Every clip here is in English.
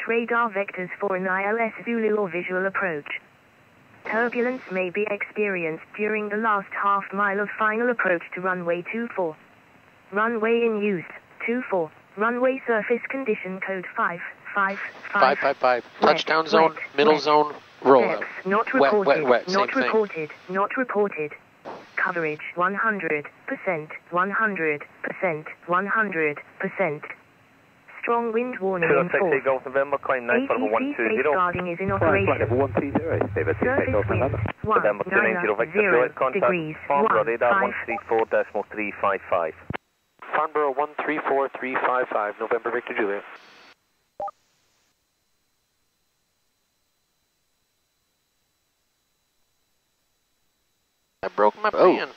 radar vectors for an ILS Zulu or visual approach. Turbulence may be experienced during the last half mile of final approach to runway 24. Runway in use, 24. Runway surface condition code 555. 555. Touchdown zone, middle zone, rollout. Not reported, Wet, not same reported, thing. not reported. Coverage 100%, 100%, 100%. Strong wind warning in force. Golf November, climb 9 for level ATC 120. safeguarding is in operation. Level 120, David, Surface wind November 290, Victor Juliet, contact degrees, Farnborough, radar 15. 134.355. Farnborough 134355, November Victor Juliet. I broke my fan.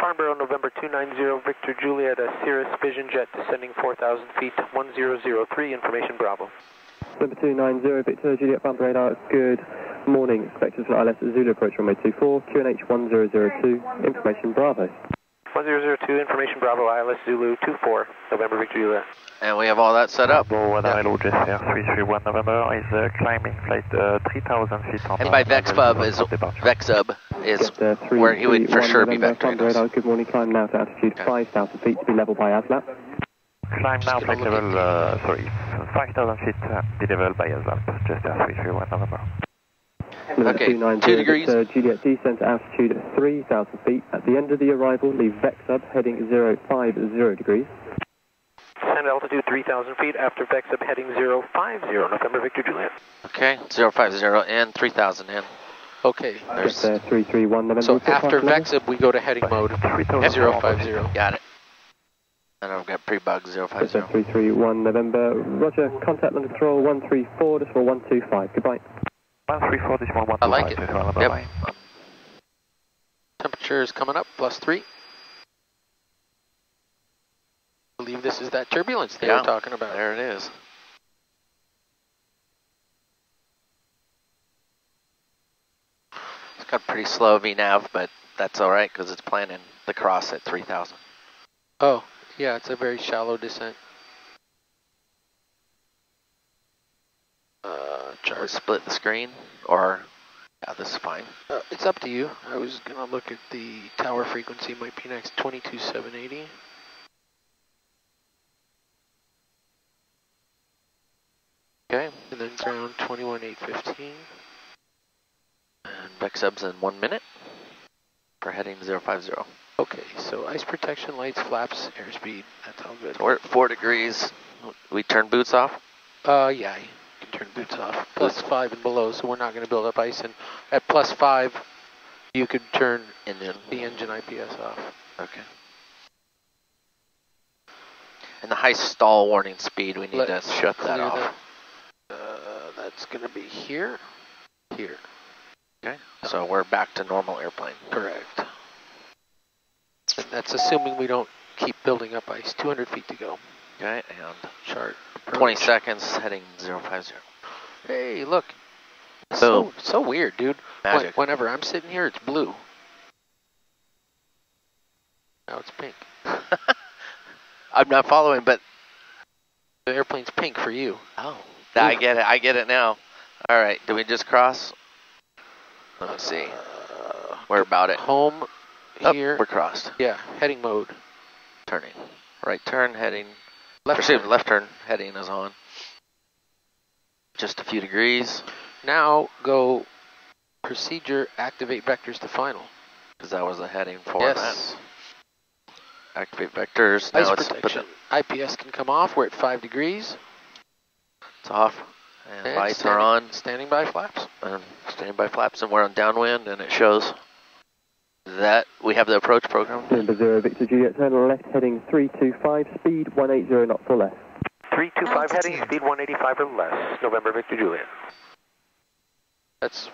Farnborough, November 290, Victor Juliet, a Cirrus Vision Jet descending 4,000 feet, 1003, information Bravo. Number 290, Victor Juliet, Farnborough radar, good morning. Expected for ILS Zulu approach runway 24, QNH 1002, information Bravo. 1002, information Bravo, ILS Zulu 24, November Victor Juliet. And we have all that set up. Hello, Jesser 331 November is climbing flight 3,000 feet. And by VEXUB is where he would for sure be vectoring us. Good morning, climb now to altitude 5,000 feet to be level by ASLAP. Climb now, flight level, 5,000 feet, be level by ASLAP, Jesser 331 November. Okay, 2 degrees. Juliet descent to altitude 3,000 feet. At the end of the arrival, leave VEXUB heading 050 degrees. Descend altitude 3,000 feet after VEXUB heading 050, November Victor Juliet. Okay, 050 and 3,000 in. Okay, there's 331 November. So after VEXUB, we go to heading mode 050. Got it. And I've got pre-bug 050. 331 November. Roger, contact London control 134, decimal 125. Goodbye. 134, decimal 125. I like it. Yep. Temperature is coming up, +3. I believe this is that turbulence they were talking about. There it is. It's got pretty slow VNAV, but that's all right because it's planning the cross at 3,000. Oh, yeah, it's a very shallow descent. Chart split the screen, or yeah, this is fine. It's up to you. I was gonna look at the tower frequency. Might be next 22,780. Okay. And then ground 21,815. And VEXUB's in 1 minute for heading 050. Okay, so ice protection, lights, flaps, airspeed. That's all good. So we're at 4 degrees. We turn boots off? Yeah, you can turn boots off. +5 and below, so we're not going to build up ice. And at +5, you could turn the engine IPS off. Okay. And the high stall warning speed, we need to shut that off. That's going to be here. Okay, so we're back to normal airplane. Correct. And that's assuming we don't keep building up ice. 200 feet to go. Okay, and chart approach. 20 seconds heading 050. Hey, look. So weird, dude. Magic. Whenever I'm sitting here, it's blue. Now it's pink. I'm not following, but the airplane's pink for you. Oh, I get it now. All right, did we just cross? Let's see. We're about it. Home here. We're crossed. Yeah, heading mode. Turning. Right turn, heading. Left turn, heading is on. Just a few degrees. Now go procedure, activate vectors to final. Because that was the heading for yes. that. Activate vectors. Ice protection. IPS can come off. We're at 5 degrees. It's off. And lights are on. Standing by flaps. Standing by flaps, and we're on downwind, and it shows that we have the approach program. Number 0, Victor Juliet, turn left, heading 325, speed 180 knots or less. 325 heading, speed 185 or less. November Victor Juliet. That's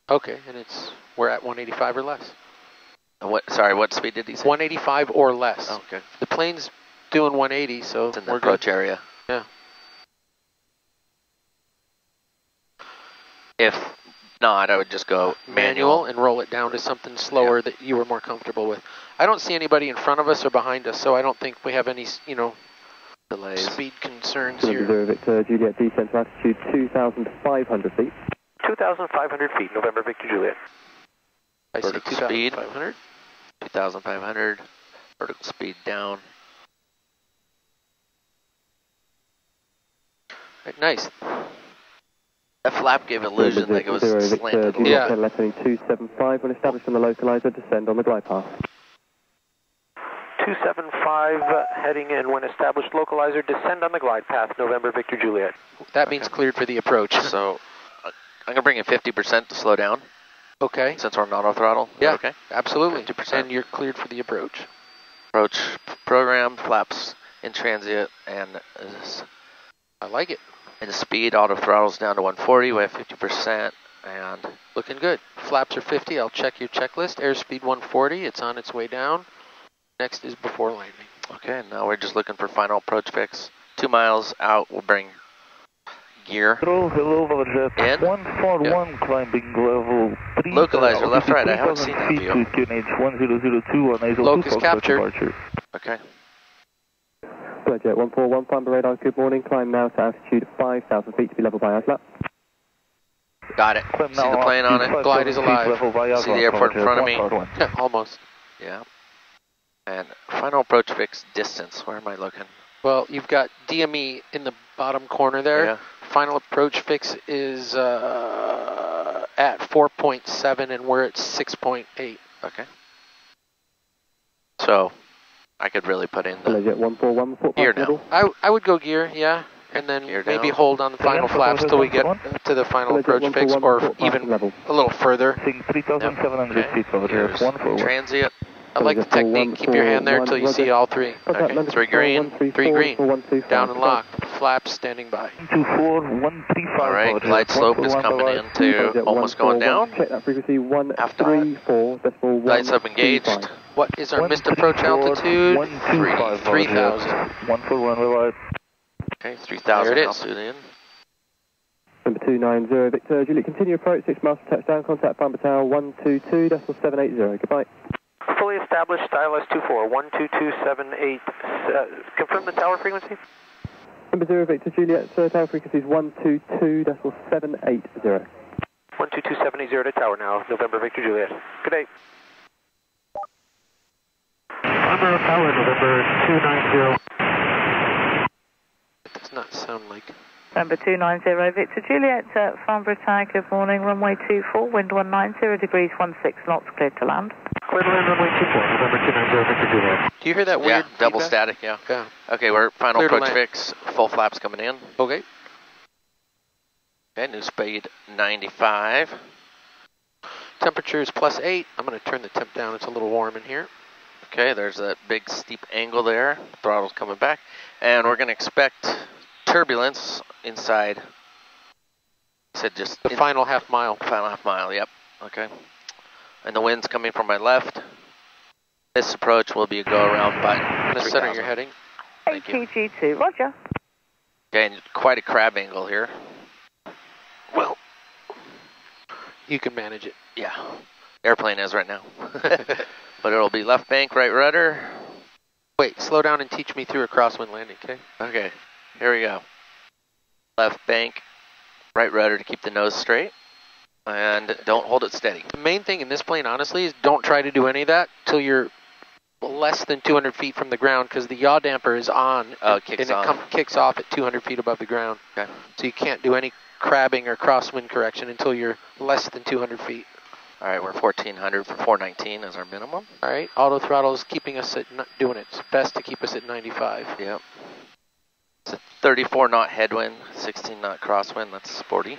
okay, and we're at 185 or less. What speed did he say? 185 or less. Oh, okay. The plane's doing 180, so it's in the approach area. Yeah. If not, I would just go manual and roll it down to something slower that you were more comfortable with. I don't see anybody in front of us or behind us, so I don't think we have any, Delays. Speed concerns November here. 0 Victor Juliet, descent to altitude 2,500 feet. 2,500 feet, November Victor Juliet. I see Vertical speed. 2,500. 2,500. Vertical speed down. Right, nice. That flap gave illusion like it was 0 slanted Victor a little. Yeah. Juliet, left heading 275. When established on the localizer, descend on the glide path. 275 heading in. When established localizer, descend on the glide path, November Victor Juliet. That means cleared for the approach. So I'm going to bring in 50% to slow down Okay. since we're on auto throttle. Is that Yeah, okay. absolutely. 50%. And you're cleared for the approach. Approach program, flaps in transit, and I like it. the speed, auto throttle's down to 140. We have 50%. And Looking good. Flaps are 50. I'll check your checklist. Airspeed 140. It's on its way down. Next is before landing. okay, now we're just looking for final approach fix. 2 miles out, we'll bring gear. Hello, Valjet. In. 141 climbing level 3. Localizer, left, right. I haven't seen that view. To QNH 1002 on ISO Locus 2 captured. departure. Okay. Jet 141, find the radar, good morning. Climb now to altitude 5,000 feet to be level by ASLAP. Got it. Climb See now the plane on altitude it? Glide is 5,000 feet, alive. level by See the ASLAP, airport in Valjet, front of me? 141. Almost. Yeah. And final approach fix distance. Where am I looking? Well, you've got DME in the bottom corner there. Yeah. Final approach fix is at 4.7 and we're at 6.8. Okay. So I could really put in the Jet 141, report Gear path now. level. I would go gear, yeah. And then Gear maybe down. hold on the final flaps till we get to the final Jet approach fix 141, or report path even level. a little further. Seeing 3,700 Okay. feet, Valjet, Here's 141. transient. I like the technique. Keep your hand there till you see all three. Contact Okay, London 3 green, 3 green. 125. Down and locked. Flaps standing by. 124, 135. All right, Valjet, glide slope is 141 coming Valjet. in to almost going down. Check that frequency, Half dial. 134.1. Glide slope engaged. What is our missed approach altitude? 125, 3,000. 141, bye-bye. Okay, 3,000 There it is. altitude in. Number 290, Victor Juliet, continue approach, 6 miles to touchdown, contact Pamba Tower 122.780, goodbye. Fully established, style S24, 12278. Confirm the tower frequency? Number 0, Victor Juliet, tower frequency is 122.780. 12278 to tower now, November Victor Juliet. Good day. Farnborough Tower, November 290. It does not sound like. Number 290 Victor Juliet, Farnborough Tower, good morning, runway 24, wind 190 degrees 16 knots, cleared to land. Clear to land, runway 24, November 290, Victor Juliet. Do you hear that Yeah, weird double feedback? static, yeah. Yeah. Okay, we're final Clear to approach land. fix. Full flaps coming in. Okay. Okay, new speed 95. Temperature is +8. I'm going to turn the temp down. It's a little warm in here. Okay, there's that big steep angle there. Throttle's coming back. And we're going to expect turbulence inside. You said just The final half mile. final half mile, yep. Okay. And the wind's coming from my left. This approach will be a go around by I'm going to center 3,000. your heading. Thank you. ATG2, roger. Okay, and quite a crab angle here. Well, you can manage it. Yeah, airplane is right now. But it'll be left bank, right rudder. Wait, slow down and teach me through a crosswind landing, okay? Okay, here we go. Left bank, right rudder to keep the nose straight. And don't hold it steady. The main thing in this plane, honestly, is don't try to do any of that till you're less than 200 feet from the ground because the yaw damper is on. Oh, it kicks and on. it kicks off at 200 feet above the ground. Okay. So you can't do any crabbing or crosswind correction until you're less than 200 feet. All right, we're 1400 for 419 as our minimum. All right, auto throttle is keeping us at doing its best to keep us at 95. Yep. It's a 34 knot headwind, 16 knot crosswind. That's sporty.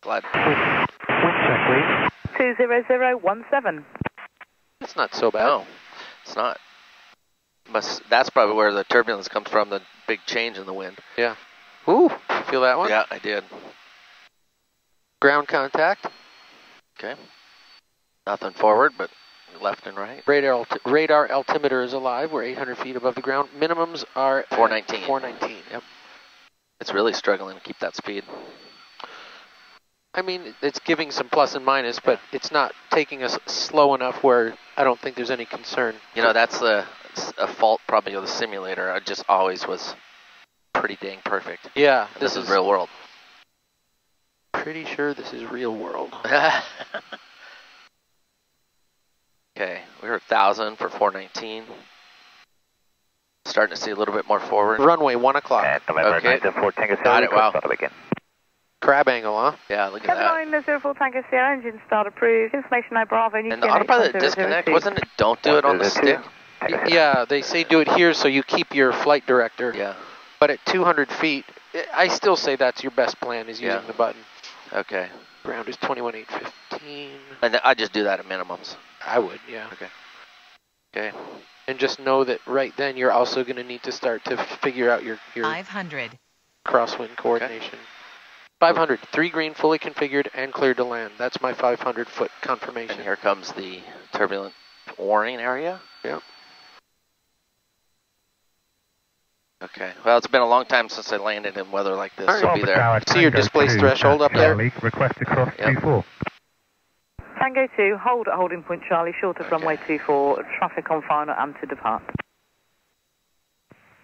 Glad. Wind check, please. 20017. It's not so bad. No, it's not. That's probably where the turbulence comes from, the big change in the wind. Yeah. Ooh, feel that one? Yeah, I did. Ground contact. Okay. Nothing forward, but left and right. Radar altimeter is alive. We're 800 feet above the ground. Minimums are at 419. 419. Yep. It's really struggling to keep that speed. I mean, it's giving some plus and minus, but it's not taking us slow enough where I don't think there's any concern. You know, that's a fault probably of the simulator. I just always was pretty dang perfect. Yeah, And this is real world. Pretty sure this is real world. Okay, we're 1,000 for 419. Starting to see a little bit more forward. Runway 1 o'clock. And November Okay. 904 Tango Sierra. Got it, wow. Start again. Crab angle, huh? Yeah, look at that. 7904 Tango Sierra, engine start approved. Information now Bravo. And the autopilot disconnect, wasn't it? Don't do it on the stick. Yeah, they say do it here so you keep your flight director. Yeah. But at 200 feet, I still say that's your best plan is using the button. Okay. Ground is 21,815. And I just do that at minimums. I would, yeah. Okay. Okay. And just know that right then you're also going to need to start to figure out your 500. crosswind coordination. 500, 3 green, fully configured and cleared to land. That's my 500-foot confirmation. And here comes the turbulent warning area. Yep. Okay. Well, it's been a long time since I landed in weather like this. All right. So be there. See your displaced threshold up there? Request to cross Yep. 24. Tango 2, hold at holding point Charlie, short of runway 24, traffic on final and to depart.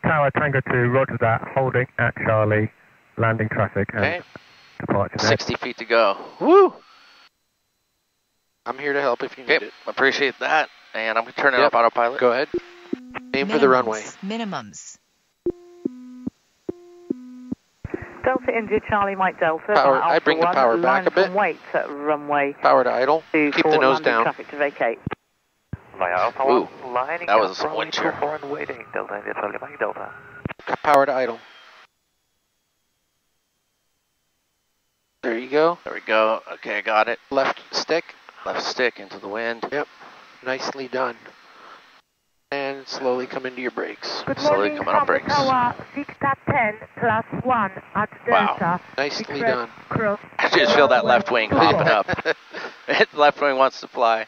Tower Tango 2, roger that, holding at Charlie, landing traffic and Okay. departure. 60 feet to go. Woo! I'm here to help if you need Okay. it. Appreciate that. And I'm going to turn it off autopilot. Go ahead. Aim for the runway. Minimums. Delta India Charlie Mike Delta. Power- I Alpha bring the 1, power back a line from bit. Wait at runway Power to idle. 2 Keep for the nose landing down. traffic to vacate. Via Alpha Ooh, 1, lining that was up, some runway wind shear. 24 and waiting. Delta India Charlie Mike Delta. Power to idle. There you go. There we go. Okay, I got it. Left stick. Left stick into the wind. Yep. Nicely done. And slowly come into your brakes. Good Slowly morning coming on from brakes. Tower Victor 10 plus 1 at Wow. Delta. Nicely Request done. Cross. I just feel that left wing popping up. The left wing wants to fly.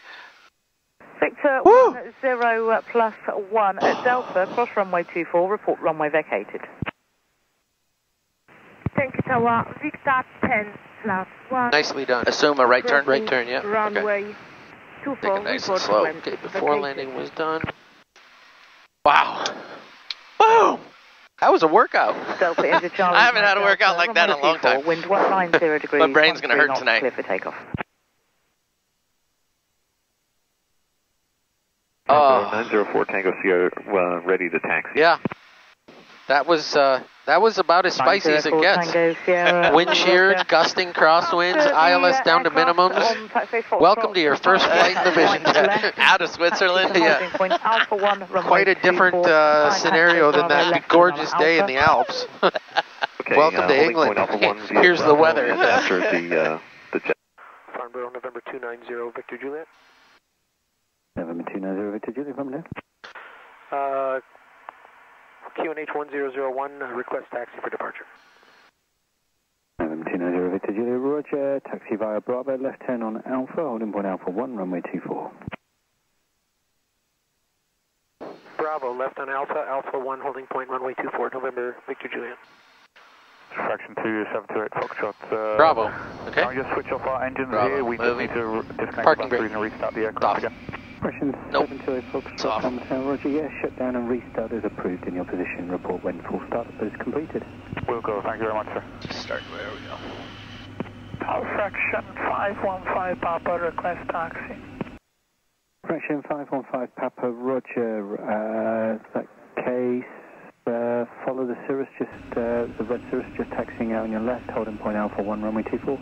Victor Woo! 10 plus 1 at Delta, cross runway 24, report runway vacated. Thank you, Tower Victor 10 plus 1. Nicely done. Assume a right turn. Right turn, yeah. Runway 24, Take it nice and report slow. when Okay, it's before vacated. landing was done. Wow. Boom! That was a workout. Delta India Charlie. I haven't had a Mike workout Delta, like that in a runway long 24, time. Wind 190 degrees. My brain's gonna 13 hurt knots, tonight. Clear for takeoff. Oh. 904 Tango Sierra, ready to taxi. Yeah. That was about as spicy as it 904 gets. Tango Sierra. Wind shear, gusting crosswinds, ILS down to minimums. Welcome to your first flight in the Vision Jet. Out of Switzerland. Yeah. Quite a different scenario than that gorgeous day in the Alps. Okay, Welcome to holding England. point Alpha 1 via Here's the Bravo weather. and after the jet. Farnborough, November 290, Victor Juliet. November 290 Victor Juliet, from there. QNH 1001, request taxi for departure. November 290 Victor Juliet, roger. Taxi via Bravo, left turn on Alpha, holding point Alpha 1, runway 24. Bravo, left on Alpha, Alpha 1, holding point runway 24, November, Victor Juliet. Fraction 2728 Foxtrot. Bravo. Okay. Can we just switch off our engines Bravo. here? We just Moving. need to disconnect Parking the batteries brake. and restart the aircraft again. Question Nope. 728 It's off. Foxtrot, Hotel, roger. Yeah, shut down and restart is approved in your position. Report when full startup is completed. We'll go. Thank you very much, sir. Start. There we go. Tower fraction 515 Papa, request taxi. Fraction 515 Papa, roger. Is that case? Follow the Cirrus, the red Cirrus just taxiing out on your left, holding point Alpha 1, runway 24.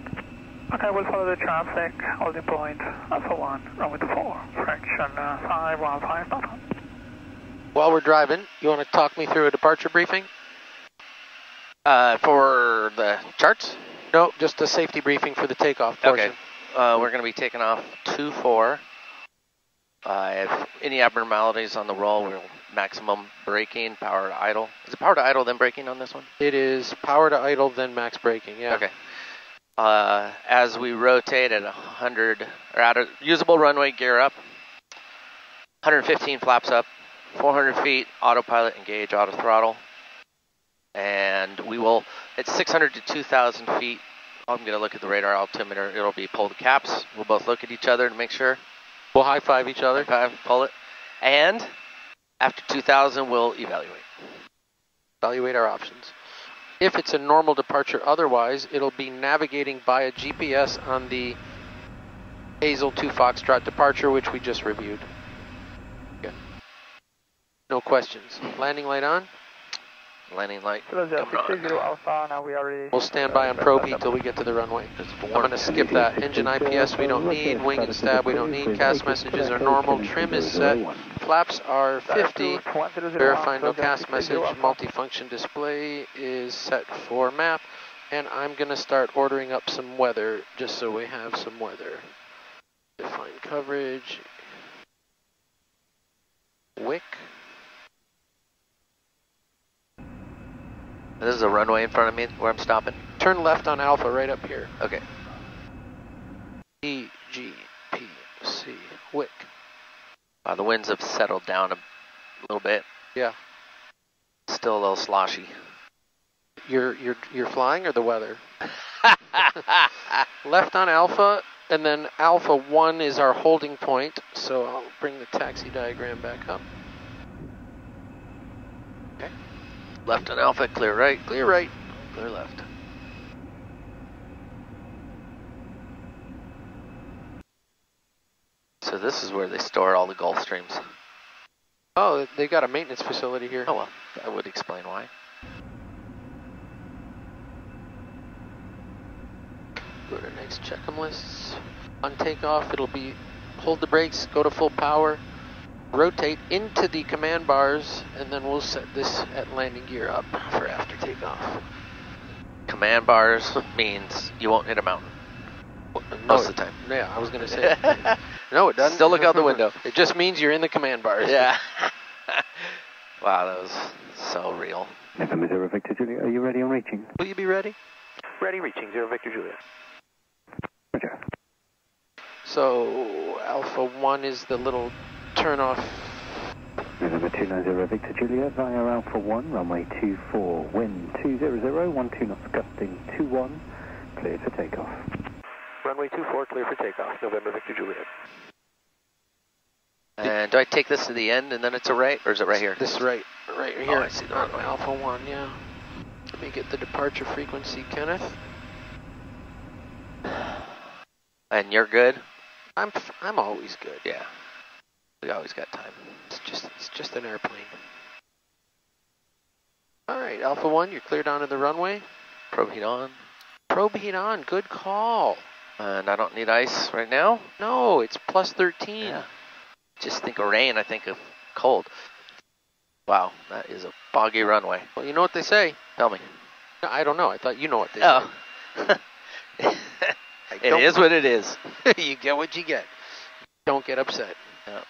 Okay, we'll follow the traffic, holding point Alpha 1, runway 24, fraction 515 Papa. While we're driving, you want to talk me through a departure briefing? For the charts? No, just a safety briefing for the takeoff portion. Okay. We're going to be taking off 2-4. If any abnormalities on the roll, we'll maximum braking, power to idle. Is it power to idle then braking on this one? It is power to idle, then max braking, yeah. Okay. As we rotate at 100, or at a usable runway, gear up, 115 flaps up, 400 feet, autopilot engage, auto throttle. And we will, at 600 to 2,000 feet, I'm going to look at the radar altimeter. It'll be pull the caps. We'll both look at each other to make sure. We'll high five each other. Okay, pull it. And after 2,000, we'll evaluate. Evaluate our options. If it's a normal departure otherwise, it'll be navigating by a GPS on the Hazel 2 Foxtrot departure, which we just reviewed. Okay. No questions. Landing light on? Landing light. Kilo 060 Alpha, now we already... We'll stand by on probe heat till we get to the runway. I'm going to skip that. Engine IPS we don't need, wing and stab we don't need, cast messages are normal, trim is set, flaps are 50, verifying no cast message, multifunction display is set for map, and I'm going to start ordering up some weather just so we have some weather. Define coverage, wick. This is a runway in front of me where I'm stopping. Turn left on Alpha right up here. Okay. E, G, P, C, wick. The winds have settled down a little bit. Yeah. Still a little sloshy. You're flying or the weather? Left on Alpha, and then Alpha 1 is our holding point, so I'll bring the taxi diagram back up. Okay. Left on Alpha, clear right. Clear right. Clear left. So this is where they store all the Gulf Streams. Oh, they got a maintenance facility here. Oh well, that would explain why. Go to next check 'em lists. On takeoff, it'll be hold the brakes, go to full power, rotate into the command bars, and then we'll set this at landing gear up for after takeoff. Command bars means you won't hit a mountain. Most of the time. Yeah, I was going to say. No, it doesn't. Still look out the window. It just means you're in the command bars. Yeah. Wow, that was so real. November 0 Victor Juliet, are you ready on reaching? Will you be ready? Ready, reaching 0 Victor Juliet. Roger. So, Alpha 1 is the little turn off. November 290 Victor Juliet via Alpha 1, runway 24, wind 200, 12 knots gusting 21, clear for takeoff. Runway 24, clear for takeoff, November Victor Juliet. And do I take this to the end and then it's a right, or is it right here? This is right here. Oh, I see the runway. Alpha 1, yeah. Let me get the departure frequency, Kenneth. And you're good? I'm always good. Yeah. We always got time. It's just an airplane. All right, Alpha 1, you're cleared onto the runway. Probe heat on. Probe heat on, good call. And I don't need ice right now? No, it's plus 13. Yeah. Just think of rain, I think of cold. Wow, that is a foggy runway. Well, you know what they say. Tell me. No, I don't know. I thought you know what they Oh. say. It is what it is. You get what you get. Don't get upset. Yeah.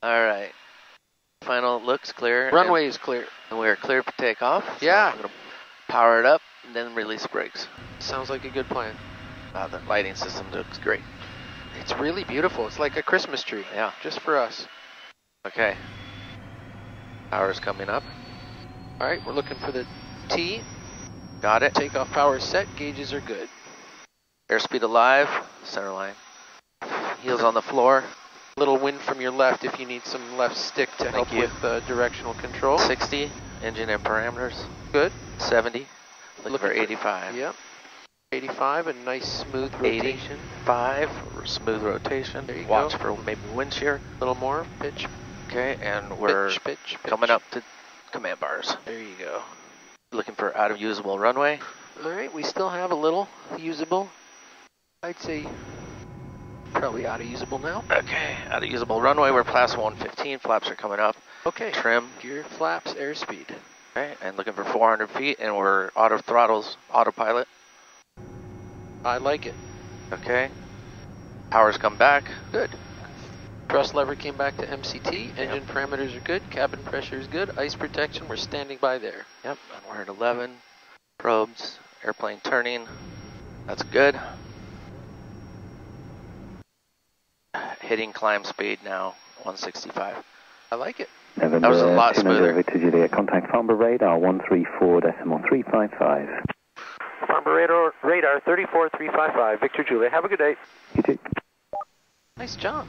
All right. Final looks clear. Runway is clear. And we're clear for takeoff. So Yeah. I'm going to power it up and then release brakes. Sounds like a good plan. The lighting system looks great. It's really beautiful. It's like a Christmas tree. Yeah. Just for us. Okay. Power's coming up. All right, we're looking for the T. Got it. Takeoff power set. Gauges are good. Airspeed alive. Center line. Heels on the floor. Little wind from your left if you need some left stick to help you. with directional control. 60. Engine and parameters. Good. 70. Looking for 85. Yep. 85, a nice smooth rotation. 85. Smooth rotation. There you Watch go. for maybe wind shear. A little more. Pitch. Okay, and we're pitch. coming up to command bars. There you go. Looking for out of usable runway. All right, we still have a little usable. I'd say probably out of usable now. Okay, out of usable runway. We're class 115. Flaps are coming up. Okay. Trim. Gear, flaps, airspeed. Okay, and looking for 400 feet, and we're auto throttles, autopilot. I like it. Okay. Power's come back. Good. Thrust lever came back to MCT. Engine parameters are good. Cabin pressure is good. Ice protection, we're standing by there. Yep, and we're at 11. Probes, airplane turning. That's good. Hitting climb speed now, 165. I like it. November, That was a lot 290 smoother. Victor Juliet, contact Farnborough radar 134.355. Farnborough radar 34355, Victor Juliet. Have a good day. You too. Nice job.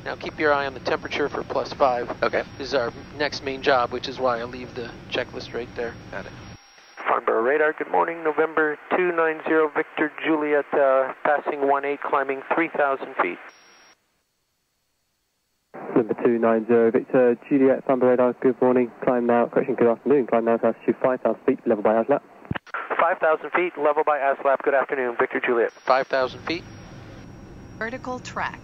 Now keep your eye on the temperature for +5. Okay. This is our next main job, which is why I leave the checklist right there. Got it. Farnborough radar. Good morning, November 290 Victor Juliet, passing 18, climbing 3,000 feet. Number 290 Victor Juliet, Farnborough radar, good morning, climb now, correction, good afternoon, climb now to altitude 5,000 feet, level by ASLAP. 5,000 feet, level by ASLAP, good afternoon, Victor Juliet. 5,000 feet. Vertical track.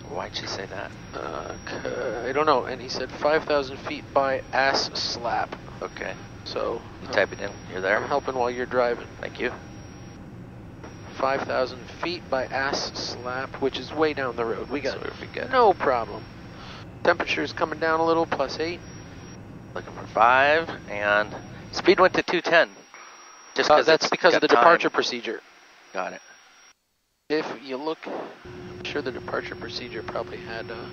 Why'd she say that? I don't know, and he said 5,000 feet by ass slap. Okay. So, You type it in. You're there. I'm helping while you're driving. Thank you. 5,000 feet by ass slap, which is way down the road. We got good. no problem. Temperature's coming down a little, +8. Looking for 5, and speed went to 210. Just because that's because of the departure procedure. Got it. If you look, I'm sure the departure procedure probably had a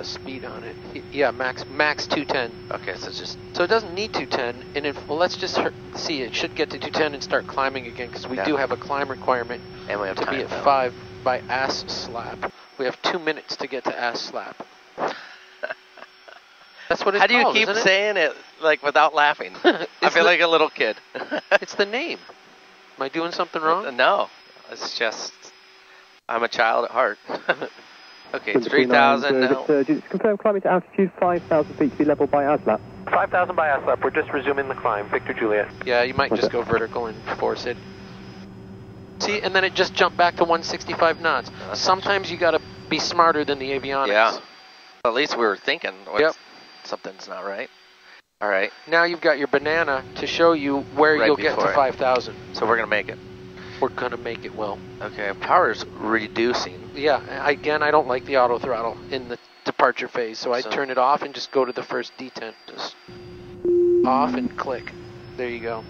speed on it. Yeah, max 210. Okay, so it's just... So it doesn't need 210, and if, well, let's just see, it should get to 210 and start climbing again, because we do have a climb requirement and we have to time, be at though. 5 by ass slap. We have 2 minutes to get to ass slap. That's what it's How do you called, keep isn't it? saying it, like, without laughing? I feel like a little kid. It's the name. Am I doing something wrong? No, it's just, I'm a child at heart. Okay, Number 3,000 now. Victor Juliet, confirm climbing to altitude 5,000 feet to be level by ASLAP. 5,000 by ASLAP, we're just resuming the climb, Victor Juliet. Yeah, you might just go vertical and force it. See, and then it just jumped back to 165 knots. Sometimes you gotta be smarter than the avionics. Yeah. At least we were thinking, something's not right. All right. Now you've got your banana to show you where Right you'll get to before it. 5,000. So we're going to make it. We're gonna make it well. Okay, power's reducing. Yeah, again, I don't like the auto throttle in the departure phase, so I turn it off and just go to the first detent. Just off and click. There you go.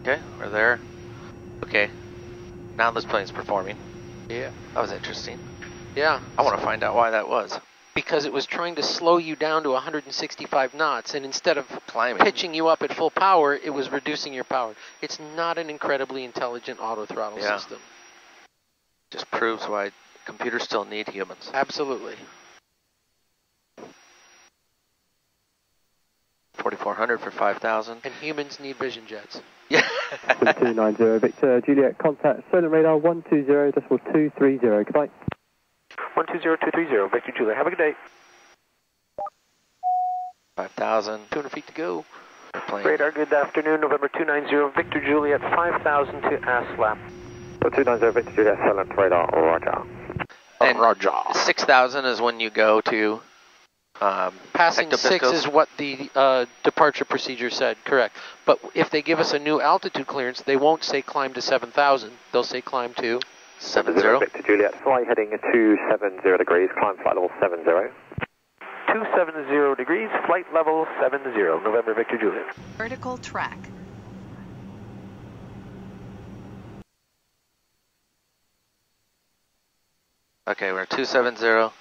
Okay, we're there. Okay, now this plane's performing. Yeah. That was interesting. Yeah. I want to find out why that was. Because it was trying to slow you down to 165 knots, and instead of Climbing. pitching you up at full power, it was reducing your power. It's not an incredibly intelligent auto throttle system. Just proves why computers still need humans. Absolutely. 4,400 for 5,000. And humans need vision jets. Yeah. 290 Victor Juliet, contact Solar radar 120.230. Goodbye. 120.230, Victor Juliet. Have a good day. 5,000. 200 feet to go. Radar, good afternoon, November 290, Victor Juliet, 5,000 to ASLAP. 290 Victor Juliet, silent radar, roger. And Roger. 6,000 is when you go to Passing 6 is what the departure procedure said, correct. But if they give us a new altitude clearance, they won't say climb to 7,000. They'll say climb to 70. Victor Juliet, fly heading 270 degrees, climb flight level 70. 270 degrees, flight level 70, November Victor Juliet. Vertical track. Okay, we're at 270,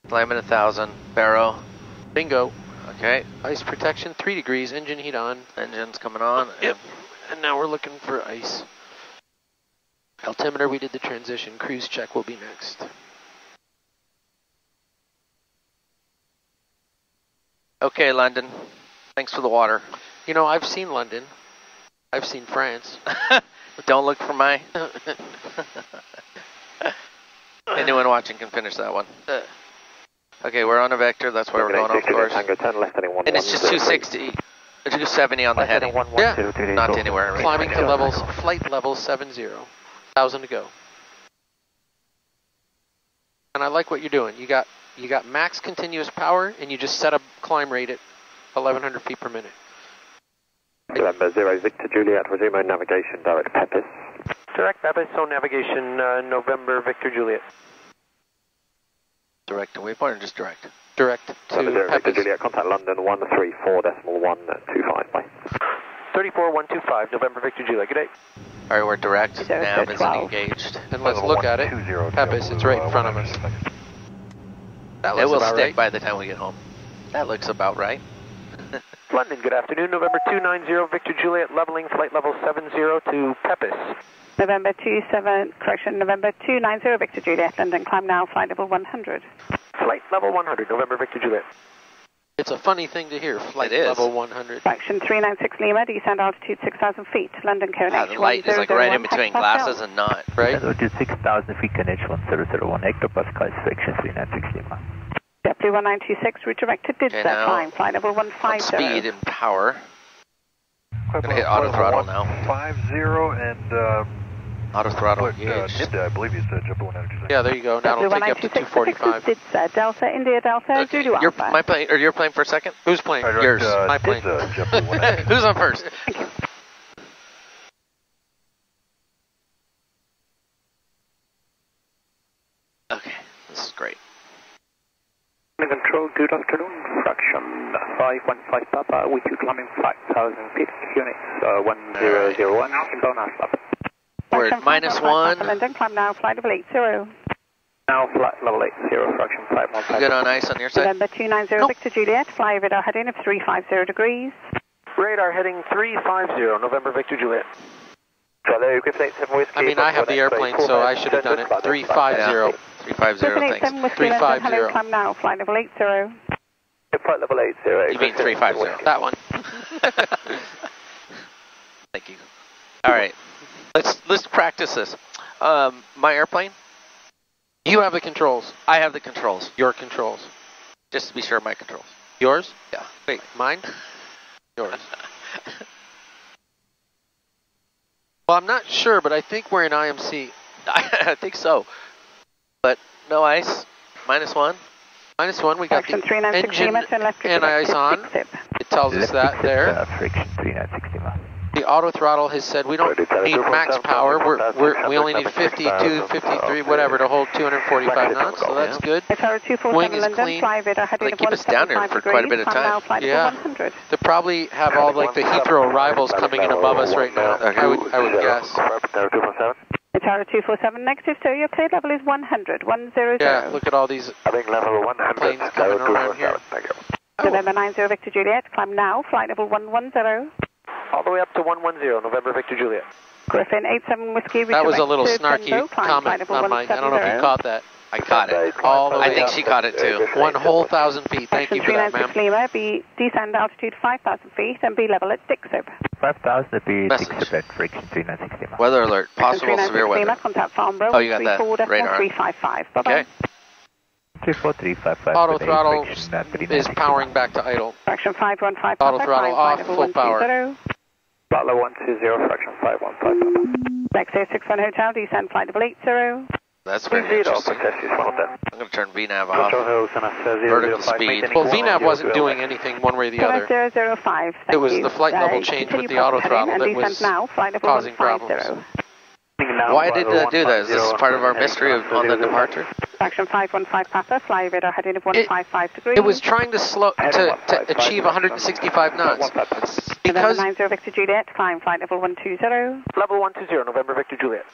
climbing 1,000, barrow. bingo. Okay, Ice protection, 3 degrees, engine heat on. engine's coming on. Yep. And now we're looking for ice. Altimeter, we did the transition. Cruise check will be next. Okay, London. Thanks for the water. You know, I've seen London. I've seen France. Don't look for my... Anyone watching can finish that one. Okay, we're on a vector. That's why we're going off course. And it's just 260, 270 on the heading. Yeah. Not to anywhere. Right? Climbing to levels, flight level 70. 1,000 to go. And I like what you're doing. You got max continuous power, and you just set a climb rate at 1,100 feet per minute. November 0 Victor Juliet, resume on navigation, direct Pepis. Direct Pepis, on navigation, November Victor Juliet. Direct to waypoint or just direct? Direct to Victor Pepis. Juliet, contact London 134.125, bye. 34125, November Victor Juliet. Good day. All right, we're direct. Nav is engaged. And let's look at it. Pepis, it's right in front of us. That It looks will about stick right. by the time we get home. That looks about right. London, good afternoon, November 290, Victor Juliet, leveling flight level 70 to Pepis. November 290 Victor Juliet, London, climb now, flight level 100. Flight level 100, November Victor Juliet. It's a funny thing to hear, flight level 100. Fraction 396 Lima, descend altitude 6,000 feet, London cone The light is like right in between glasses and not. Right? Altitude 6,000 feet, NH1001 hectopascals, fraction 396 Lima. JetBlue 1926, redirected, did set climb, flight level 150. Speed and power. I'm going to hit auto throttle now. 50 and auto throttle engaged. I believe you said JetBlue 196. Yeah, there you go. Now it'll take you up to 245. Did set Delta, India Delta, Zulu Alpha. My plane, or your plane for a second? Who's playing? Yours. My plane. Who's on first? Thank you. Okay, this is great. Control, good afternoon. Fraction 515 Papa, with you climbing 5,000 feet, units 1001, inbound Alpha. We're at -1. London, climb now, flight level 80. Now flight level 80, fraction 515. Good on ice on your side? November 290 Victor Juliet, fly radar heading of 350 degrees. Radar heading 350, November Victor Juliet. I mean, I have the airplane, so I should have done it. 350. 350, thanks. 350. Climb now, flight level 80. Flight level 80. You mean 350? That one. Thank you. All right, let's practice this. My airplane. You have the controls. I have the controls. Your controls. Just to be sure, my controls. Yours? Yeah. Wait, mine? Yours. Well, I'm not sure, but I think we're in IMC. I think so. But no ice. -1. -1, we got the engine and ice on. It tells us that there. Friction 396 Lima. The auto throttle has said we don't need max power. We only need 52, 53, whatever to hold 245 knots, so that's good. Wing is clean. They keep us down here for quite a bit of time. Yeah. They probably have all like the Heathrow arrivals coming in above us right now. I would guess. Tower 247 negative, so your clear level is 100, 100. Yeah, look at all these planes coming around here. November 90 Victor Juliet, climb now, flight level 110. All the way up to 110, November Victor Juliet. Griffin 87 Whiskey. That was a little snarky comment on mine. I don't know if you caught that. I caught it. All the way I think up. she caught it too. 1,000 feet. Thank you for that, ma'am. Lima, be descend altitude 5,000 feet and be level at Dixope. 5,000 feet, Dixope at friction 396 Lima. Weather alert. Possible severe weather. Lima, contact Farnborough. Oh, you got that radar. 355. Bye-bye. Okay. 34355. Auto throttle is powering back to idle. Fraction 515. Auto throttle off, full power. Flight level 120, fraction 515. Next 61 Hotel, descend flight level 80. That's very interesting. I'm going to turn VNAV off. Vertical speed. Well, VNAV wasn't doing anything one way or the other. 005. It was the flight level change with the auto throttle that was causing problems. Why did it do that? Is this part of our mystery on the departure? Fraction 515 Papa, fly radar heading of 155 degrees. It was trying to slow to achieve 165 knots. Because November 90 Victor Juliet, climb flight level 120. Level 120, November Victor Juliet.